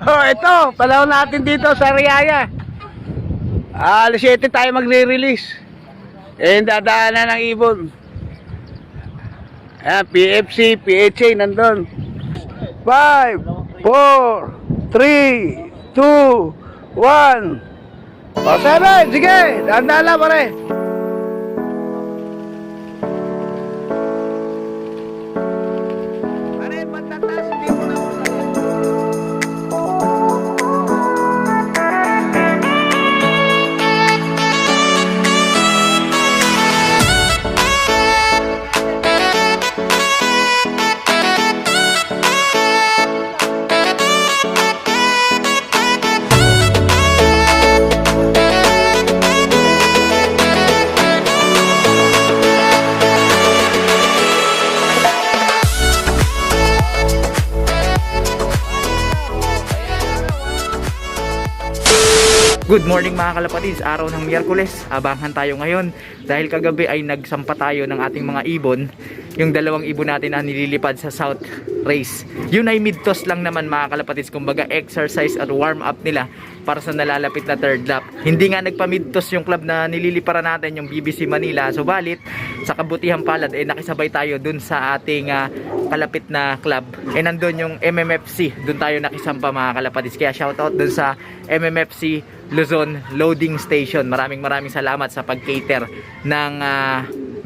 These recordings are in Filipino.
Oh, ito, panahon natin dito sa Riyaya. Alas 7 tayo magre-release. Eh, dadaanan ng ibon. Ayan, PFC, PHA, nandun. 5, 4, 3, 2, 1. O, 7, sige, dahan-dahan lang pare. Pare, patatas, hindi mo na Good morning mga kalapatids, araw ng Miyerkules. Abangan tayo ngayon dahil kagabi ay nagsampa tayo ng ating mga ibon. Yung dalawang ibon natin na nililipad sa South Race. Yun ay mid-toss lang naman mga kalapatids, kumbaga exercise at warm up nila para sa nalalapit na third lap. Hindi nga nagpa-mid-toss yung club na nililiparan natin, yung BBC Manila. Subalit sa kabutihang palad nakisabay tayo dun sa ating kalapit na club. Nandun yung MMFC, dun tayo nakisampa mga kalapatids. Kaya shoutout dun sa MMFC Luzon Loading Station. Maraming salamat sa pag-cater ng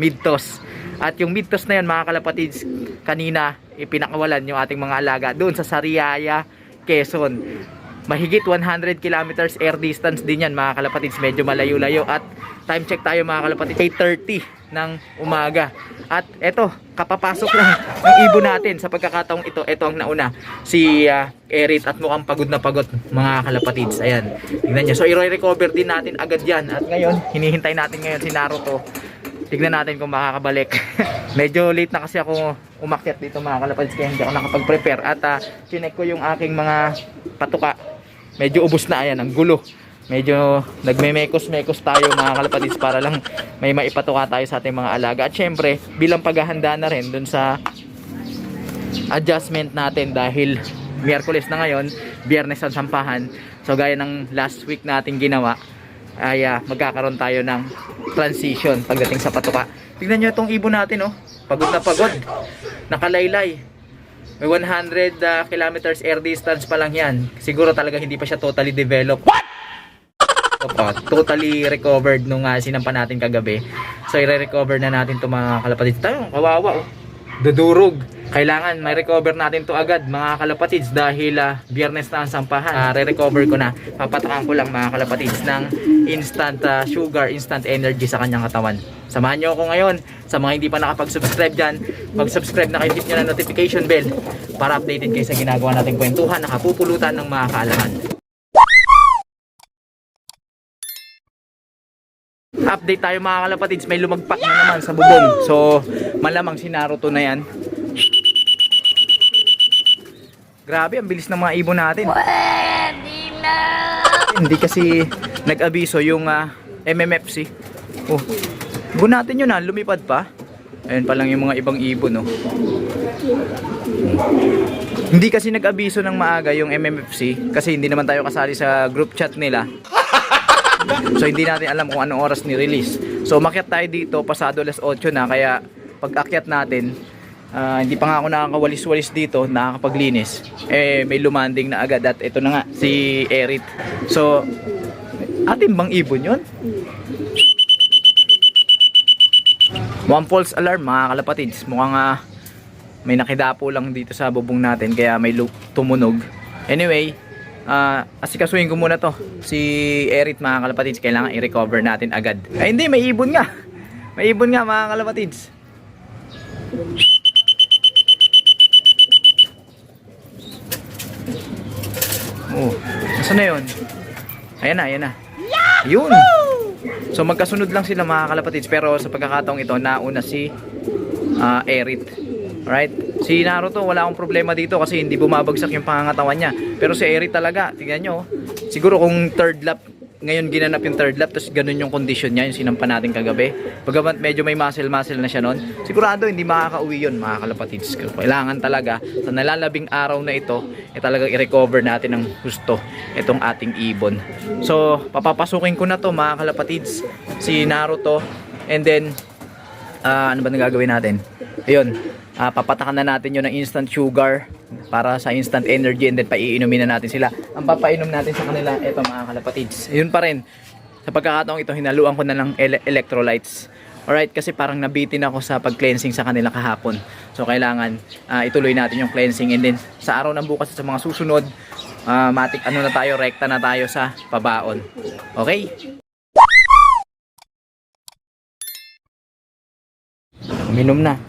mid-toss. At yung mid-toss na yun mga kalapatids, kanina ipinakawalan yung ating mga alaga doon sa Sariaya, Quezon. Mahigit 100 kilometers air distance din yan mga kalapatids. Medyo malayo-layo. At time check tayo mga kalapatids, 8:30 ng umaga. At eto, kapapasok lang ng ibon natin. Sa pagkakataong ito ang nauna, si Erit, at mukhang pagod na pagod mga kalapatids. Ayan, tignan nyo. So i-recover din natin agad yan. At ngayon, hinihintay natin ngayon si Naruto. Tignan natin kung makakabalik. Medyo late na kasi ako umakyat dito mga kalapatids, kaya hindi ako nakapag-prepare. At chinek ko yung aking mga patuka. Medyo ubos na, ayan, ang gulo. Medyo nagme-mekos-mekos tayo mga kalapatids para lang may maipatuka tayo sa ating mga alaga. At syempre, bilang paghahanda na rin dun sa adjustment natin dahil Miyerkules na ngayon, Biyernes ang sampahan. So gaya ng last week natin ginawa, ay magkakaroon tayo ng transition pagdating sa patuka. Tignan nyo itong ibon natin, oh. Pagod na pagod, nakalaylay. May 100 kilometers air distance pa lang yan. Siguro talaga hindi pa siya totally developed. What? Totally recovered nung sinampa natin kagabi. So i-recover na natin itong mga kalapatids. Tayo, kawawa, oh. Dudurog. Kailangan may recover natin to agad mga kalapatids dahil Biyernes na ang sampahan. Re-recover ko na. Papatakan ko lang mga kalapatids ng instant sugar, instant energy sa kanyang katawan. Samahan nyo ako ngayon. Sa mga hindi pa nakapag-subscribe dyan, mag-subscribe na kayo, hit nyo na notification bell para updated kayo sa ginagawa nating kwentuhan, nakapupulutan ng mga kaalaman. Update tayo mga kalapatids, may lumagpak na naman sa bubong. So malamang si Naruto na yan. Grabe, ang bilis ng mga ibon natin. Hindi kasi nag-abiso yung MMFC. Oh, ibon natin yun, lumipad pa. Ayun pa lang yung mga ibang ibon, oh. Hindi kasi nag-abiso ng maaga yung MMFC kasi hindi naman tayo kasali sa group chat nila. So hindi natin alam kung anong oras ni-release. So umakyat tayo dito, pasado alas 8 na, kaya pag akyat natin, hindi pa nga ako nakakawalis-walis dito, nakakapaglinis. May lumanding na agad at ito na nga, si Erit. So, atin bang ibon yun? One false alarm mga kalapatids. Mukhang may nakidapo lang dito sa bubong natin, kaya may tumunog. Anyway, asikasuhin ko muna to. Si Erit mga kalapatids, kailangan i-recover natin agad. Ay hindi, may ibon nga. May ibon nga mga kalapatids. Oh, nasa na yun? Ayan na, ayan na. Yun! So magkasunod lang sila mga kalapatids, pero sa pagkakataong ito, nauna si Erit. Alright? Si Naruto, wala akong problema dito kasi hindi bumabagsak yung pangangatawan niya. Pero si Erit talaga, tingnan nyo, siguro kung third lap ngayon ginanap yung third lap, tapos ganun yung condition niya, yung sinampa natin kagabi. Bagamat medyo may muscle na siya nun, sigurado hindi makakauwi yun mga kalapatids. Kailangan talaga sa nalalabing araw na ito, talagang i-recover natin ng gusto itong ating ibon. So papapasukin ko na to mga kalapatids, si Naruto, and then ano ba nang gagawin natin? Ayun, papatakan na natin yun ng instant sugar para sa instant energy, and then paiinumin na natin sila. Ang papainom natin sa kanila, ito mga kalapatids. Yun pa rin, sa pagkakataong ito, hinaluan ko na ng electrolytes. Alright, kasi parang nabitin ako sa pag-cleansing sa kanila kahapon. So kailangan ituloy natin yung cleansing, and then sa araw ng bukas sa mga susunod, rekta na tayo sa pabaon. Okay? Uminom na.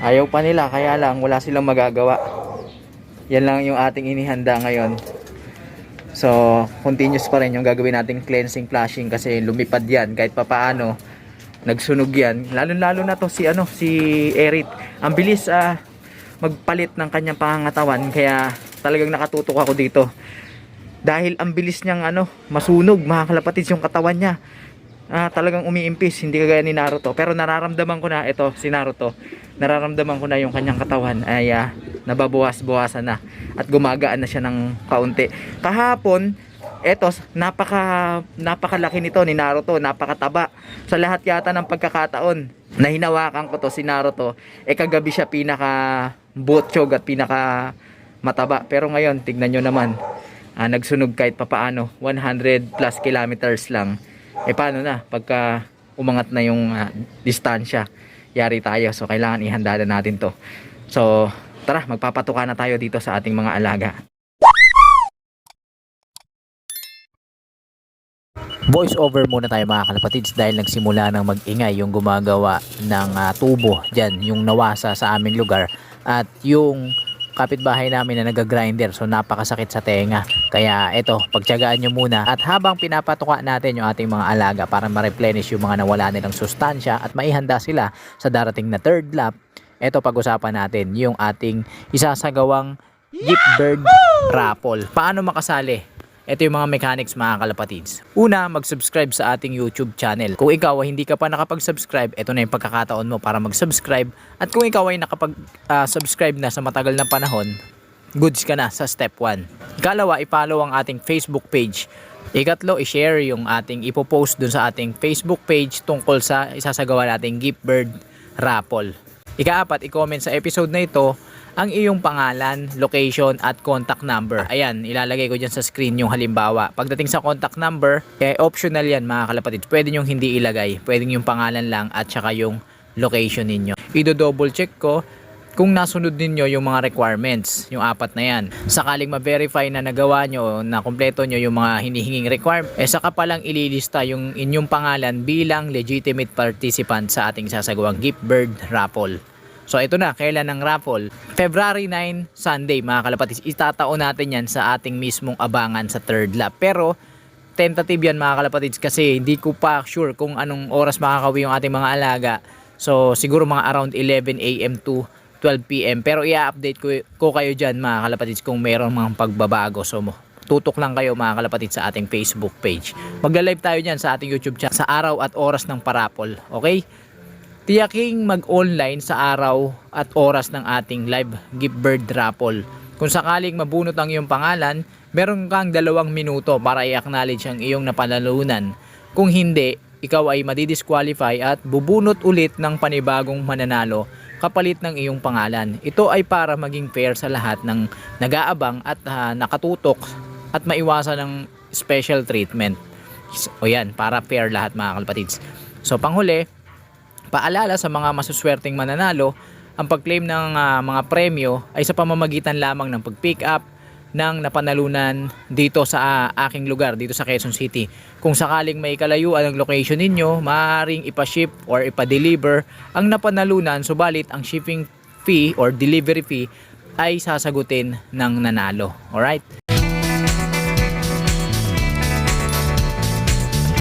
Ayaw pa nila, kaya lang wala silang magagawa. Yan lang yung ating inihanda ngayon. So continuous pa rin yung gagawin nating cleansing, flushing, kasi lumipad yan kahit papaano. Nagsunog yan. Lalo na to si Eric. Ang bilis magpalit ng kanyang pangangatawan, kaya talagang nakatutok ako dito. Dahil ang bilis niyang masunog mga kalapatids yung katawan niya. Talagang umiimpis, hindi kagaya ni Naruto. Pero nararamdaman ko na, ito si Naruto, nararamdaman ko na yung kanyang katawan ay nababawas-bawasan na at gumagaan na siya ng kaunti. Kahapon, eto, napakalaki nito ni Naruto, napakataba. Sa lahat yata ng pagkakataon na hinawakan ko to si Naruto, kagabi siya pinaka butchog at pinaka mataba. Pero ngayon, tignan nyo naman, nagsunog kahit papaano, 100 plus kilometers lang. Paano na pagka umangat na yung distansya, yari tayo. So kailangan ihanda na natin to. So tara, magpapatuka na tayo dito sa ating mga alaga. Voice over muna tayo mga kalapatids, dahil nagsimula ng mag-ingay yung gumagawa ng tubo dyan, yung nawasa sa aming lugar, at yung kapitbahay namin na nag-grinder. So napakasakit sa tenga. Kaya ito, pagtiyagaan nyo muna. At habang pinapatuka natin yung ating mga alaga para ma-replenish yung mga nawala nilang sustansya at maihanda sila sa darating na third lap, ito pag-usapan natin yung ating isasagawang Gift Bird Raffle. Paano makasali? Ito yung mga mechanics mga kalapatids. Una, mag-subscribe sa ating YouTube channel. Kung ikaw ay hindi ka pa nakapag-subscribe, ito na yung pagkakataon mo para mag-subscribe. At kung ikaw ay nakapag-subscribe na sa matagal na panahon, goods ka na sa step 1. Ikalawa, i-follow ang ating Facebook page. Ikatlo, i-share yung ating ipopost dun sa ating Facebook page tungkol sa isasagawa nating Gift Bird Raffle. Ikaapat, i-comment sa episode na ito ang iyong pangalan, location at contact number. Ayan, ilalagay ko dyan sa screen yung halimbawa. Pagdating sa contact number, optional yan mga kalapatids. Pwede nyo hindi ilagay. Pwede yung pangalan lang at saka yung location ninyo. I-double check ko kung nasunod ninyo yung mga requirements, yung apat na yan. Sakaling ma-verify na nagawa nyo, na kompleto nyo yung mga hinihinging requirement, saka palang ililista yung inyong pangalan bilang legitimate participant sa ating sasagawang Gift Bird Raffle. So ito na, kailan ang raffle? February 9, Sunday mga kalapatids. Itataon natin yan sa ating mismong abangan sa third lap. Pero tentative yan mga kalapatids, kasi hindi ko pa sure kung anong oras makakawi yung ating mga alaga. So siguro mga around 11 AM to 12 PM. Pero i-update ko kayo dyan mga kalapatids kung mayroong mga pagbabago. So tutok lang kayo mga kalapatids sa ating Facebook page. Magla-live tayo dyan sa ating YouTube channel sa araw at oras ng parapol. Okay? Tiyaking mag-online sa araw at oras ng ating live Gift Bird Raffle. Kung sakaling mabunot ang iyong pangalan, meron kang 2 minuto para i-acknowledge ang iyong napanalunan. Kung hindi, ikaw ay madidisqualify at bubunot ulit ng panibagong mananalo kapalit ng iyong pangalan. Ito ay para maging fair sa lahat ng nag-aabang at nakatutok at maiwasan ng special treatment. O yan, para fair lahat mga kalapatids. So panghuli, paalala sa mga masuswerteng mananalo, ang pag-claim ng mga premyo ay sa pamamagitan lamang ng pag-pick up ng napanalunan dito sa aking lugar, dito sa Quezon City. Kung sakaling may kalayuan ang location ninyo, maaaring ipa-ship or ipa-deliver ang napanalunan, subalit ang shipping fee or delivery fee ay sasagutin ng nanalo. Alright?